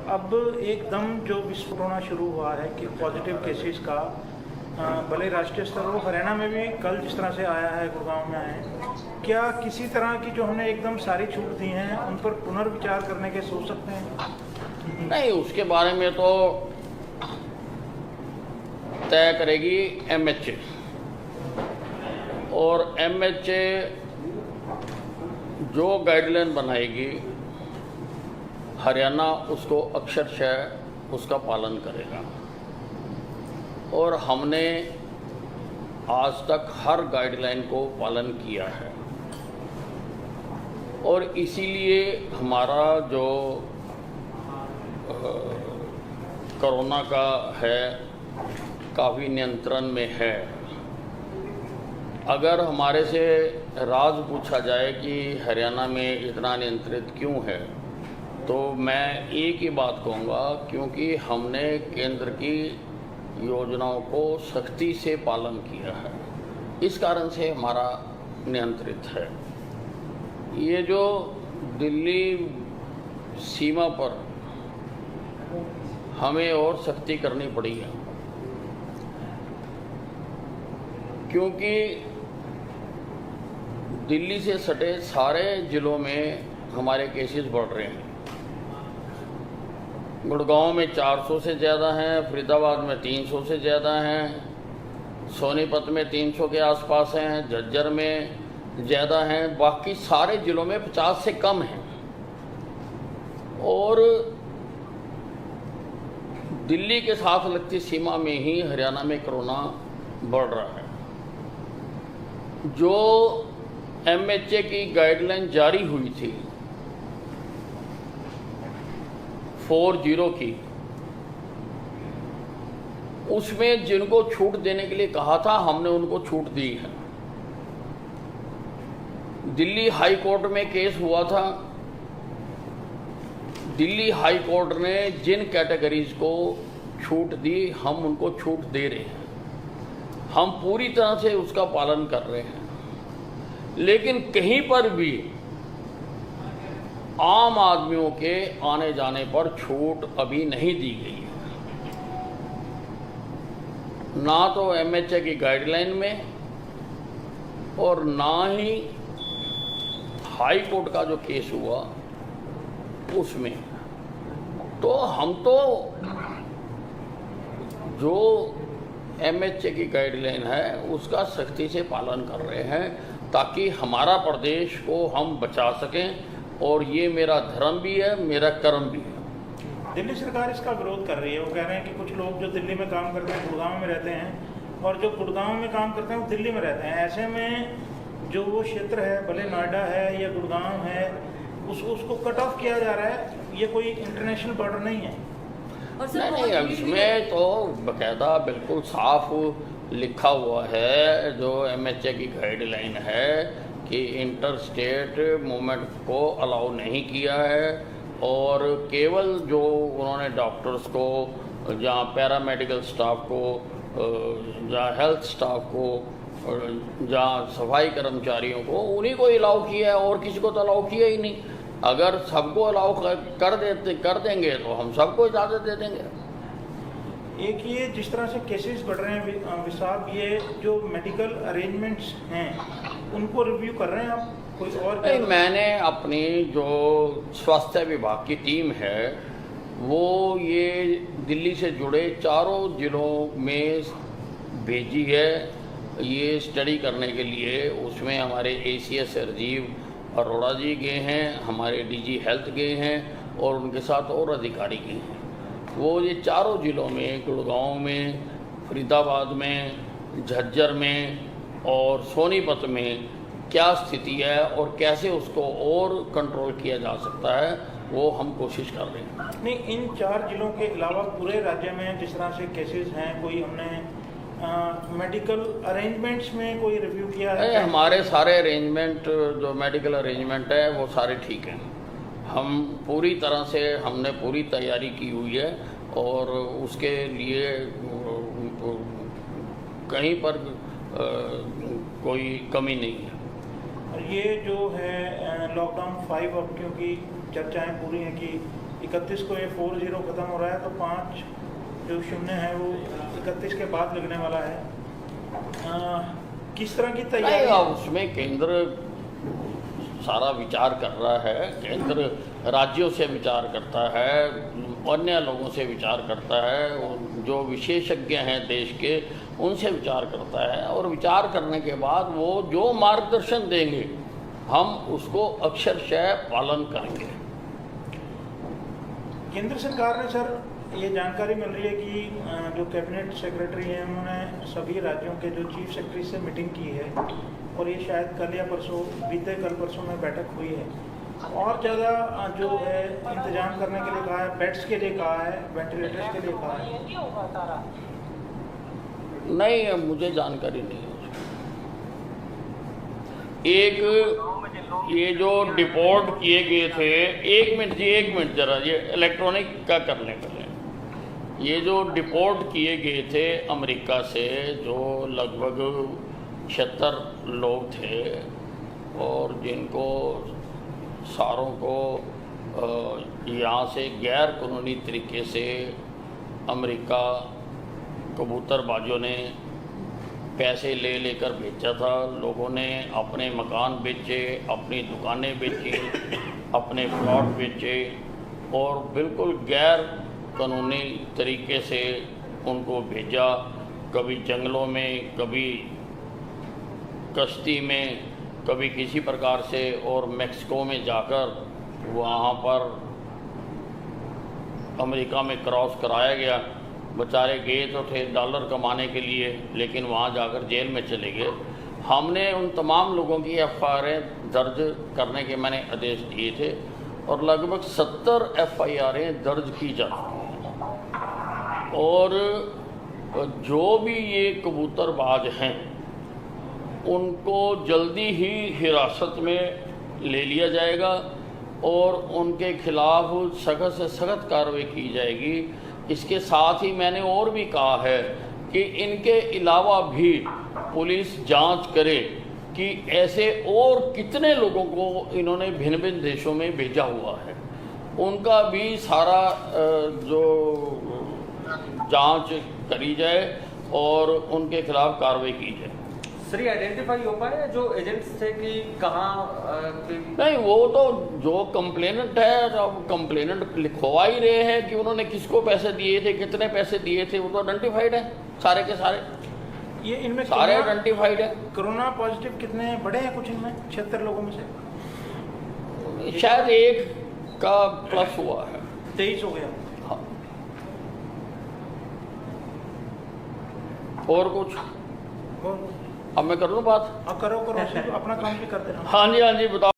अब एकदम जो विस्फोट होना शुरू हुआ है कि पॉजिटिव केसेस का, भले राष्ट्रीय स्तर हो, हरियाणा में भी कल जिस तरह से आया है, गुड़गांव में आए, क्या किसी तरह की जो हमने एकदम सारी छूट दी हैं उन पर पुनर्विचार करने के सोच सकते हैं? नहीं, उसके बारे में तो तय करेगी एमएचए, और एमएचए जो गाइडलाइन बनाएगी हरियाणा उसको अक्षरशः उसका पालन करेगा। और हमने आज तक हर गाइडलाइन को पालन किया है, और इसीलिए हमारा जो कोरोना का है काफ़ी नियंत्रण में है। अगर हमारे से राज पूछा जाए कि हरियाणा में इतना नियंत्रित क्यों है, तो मैं एक ही बात कहूँगा, क्योंकि हमने केंद्र की योजनाओं को सख्ती से पालन किया है, इस कारण से हमारा नियंत्रित है। ये जो दिल्ली सीमा पर हमें और सख्ती करनी पड़ी है, क्योंकि दिल्ली से सटे सारे ज़िलों में हमारे केसेस बढ़ रहे हैं। गुड़गांव में 400 से ज़्यादा हैं, फरीदाबाद में 300 से ज़्यादा हैं, सोनीपत में 300 के आसपास हैं, झज्जर में ज़्यादा हैं, बाकी सारे ज़िलों में 50 से कम हैं। और दिल्ली के साथ लगती सीमा में ही हरियाणा में कोरोना बढ़ रहा है। जो एमएचए की गाइडलाइन जारी हुई थी 4-0 की, उसमें जिनको छूट देने के लिए कहा था हमने उनको छूट दी है। दिल्ली हाई कोर्ट में केस हुआ था, दिल्ली हाई कोर्ट ने जिन कैटेगरीज को छूट दी हम उनको छूट दे रहे हैं, हम पूरी तरह से उसका पालन कर रहे हैं। लेकिन कहीं पर भी आम आदमियों के आने जाने पर छूट अभी नहीं दी गई है, ना तो एमएचए की गाइडलाइन में और ना ही हाई कोर्ट का जो केस हुआ उसमें। तो हम तो जो एमएचए की गाइडलाइन है उसका सख्ती से पालन कर रहे हैं, ताकि हमारा प्रदेश को हम बचा सकें। और ये मेरा धर्म भी है, मेरा कर्म भी है। दिल्ली सरकार इसका विरोध कर रही है। वो कह रहे हैं कि कुछ लोग जो दिल्ली में काम करते हैं गुड़गांव में रहते हैं, और जो गुड़गांव में काम करते हैं वो दिल्ली में रहते हैं। ऐसे में जो वो क्षेत्र है, भले नोएडा है या गुड़गांव है, उसको कट ऑफ किया जा रहा है। ये कोई इंटरनेशनल बॉर्डर नहीं है। नहीं, इसमें तो बाकायदा बिल्कुल साफ लिखा हुआ है, जो एमएचए की गाइडलाइन है कि इंटर स्टेट मूवमेंट को अलाउ नहीं किया है। और केवल जो उन्होंने डॉक्टर्स को, जहाँ पैरामेडिकल स्टाफ को, जहाँ हेल्थ स्टाफ को, जहाँ सफाई कर्मचारियों को, उन्हीं को अलाउ किया है, और किसी को तो अलाउ किया ही नहीं। अगर सबको अलाउ कर देंगे तो हम सबको इजाज़त दे देंगे। एक ये जिस तरह से केसेस बढ़ रहे हैं विशाल, ये जो मेडिकल अरेंजमेंट्स हैं उनको रिव्यू कर रहे हैं आप? कोई और नहीं, मैंने अपनी जो स्वास्थ्य विभाग की टीम है वो ये दिल्ली से जुड़े चारों ज़िलों में भेजी है ये स्टडी करने के लिए। उसमें हमारे एसीएस राजीव अरोड़ा जी गए हैं, हमारे डीजी हेल्थ गए हैं, और उनके साथ और अधिकारी गए हैं। वो ये चारों ज़िलों में, गुड़गांव में, फरीदाबाद में, झज्जर में और सोनीपत में क्या स्थिति है और कैसे उसको और कंट्रोल किया जा सकता है, वो हम कोशिश कर रहे हैं। नहीं, इन 4 जिलों के अलावा पूरे राज्य में जिस तरह से केसेस हैं, कोई हमने मेडिकल अरेंजमेंट्स में कोई रिव्यू किया है? हमारे सारे अरेंजमेंट, जो मेडिकल अरेंजमेंट है वो सारे ठीक हैं। हम पूरी तरह से, हमने पूरी तैयारी की हुई है, और उसके लिए कहीं पर कोई कमी नहीं है। ये जो है लॉकडाउन 5, अब क्योंकि चर्चाएं पूरी हैं कि 31 को ये 40 ख़त्म हो रहा है, तो 5 जो शून्य है वो 31 के बाद लगने वाला है। किस तरह की तैयारी नहीं, उसमें केंद्र सारा विचार कर रहा है, केंद्र राज्यों से विचार करता है, अन्य लोगों से विचार करता है, जो विशेषज्ञ हैं देश के उनसे विचार करता है, और विचार करने के बाद वो जो मार्गदर्शन देंगे हम उसको अक्षरशः पालन करेंगे। केंद्र सरकार ने सर ये जानकारी मिल रही है कि जो कैबिनेट सेक्रेटरी हैं उन्होंने सभी राज्यों के जो चीफ सेक्रेटरी से मीटिंग की है, और ये शायद कल या परसों, बीते कल परसों में बैठक हुई है, और ज़्यादा जो है इंतजाम करने के लिए कहा है, बेड्स के लिए कहा है, वेंटिलेटर्स के लिए कहा है। नहीं, मुझे जानकारी नहीं है। एक ये जो डिपोर्ट किए गए थे, एक मिनट जरा, ये इलेक्ट्रॉनिक का करने के लिए, ये जो डिपोर्ट किए गए थे अमेरिका से, जो लगभग 76 लोग थे, और जिनको सारों को यहाँ से गैर कानूनी तरीके से अमेरिका कबूतरबाजों ने पैसे लेकर भेजा था। लोगों ने अपने मकान बेचे, अपनी दुकानें बेची, अपने प्लॉट बेचे, और बिल्कुल गैर कानूनी तरीके से उनको भेजा, कभी जंगलों में, कभी कश्ती में, कभी किसी प्रकार से, और मैक्सिको में जाकर वहाँ पर अमेरिका में क्रॉस कराया गया। बेचारे गए तो थे डॉलर कमाने के लिए, लेकिन वहाँ जाकर जेल में चले गए। हमने उन तमाम लोगों की एफआईआर दर्ज करने के मैंने आदेश दिए थे, और लगभग 70 एफआईआर दर्ज की जा चुकी हैं। और जो भी ये कबूतरबाज हैं उनको जल्दी ही हिरासत में ले लिया जाएगा, और उनके खिलाफ सख्त से सख्त कार्रवाई की जाएगी। इसके साथ ही मैंने और भी कहा है कि इनके अलावा भी पुलिस जांच करे कि ऐसे और कितने लोगों को इन्होंने भिन्न भिन्न देशों में भेजा हुआ है, उनका भी सारा जो जांच करी जाए और उनके खिलाफ कार्रवाई की जाए। सर, ये आइडेंटिफाई हो पाए जो एजेंट्स थे कि कहाँ नहीं, वो तो जो कंप्लेनेंट है, अब कंप्लेनेंट लिखवा ही रहे हैं कि उन्होंने किसको पैसे दिए थे, कितने पैसे दिए थे, वो तो आइडेंटिफाइड है सारे के सारे। ये इनमें सारे आइडेंटिफाइड है। कोरोना पॉजिटिव कितने बड़े हैं? कुछ इनमें 76 लोगों में से शायद एक का प्लस हुआ है, 23 हो गया। हाँ। और कुछ और अब मैं कर लूँ बात? करो अपना काम भी करते रहो। हाँ जी, बताओ।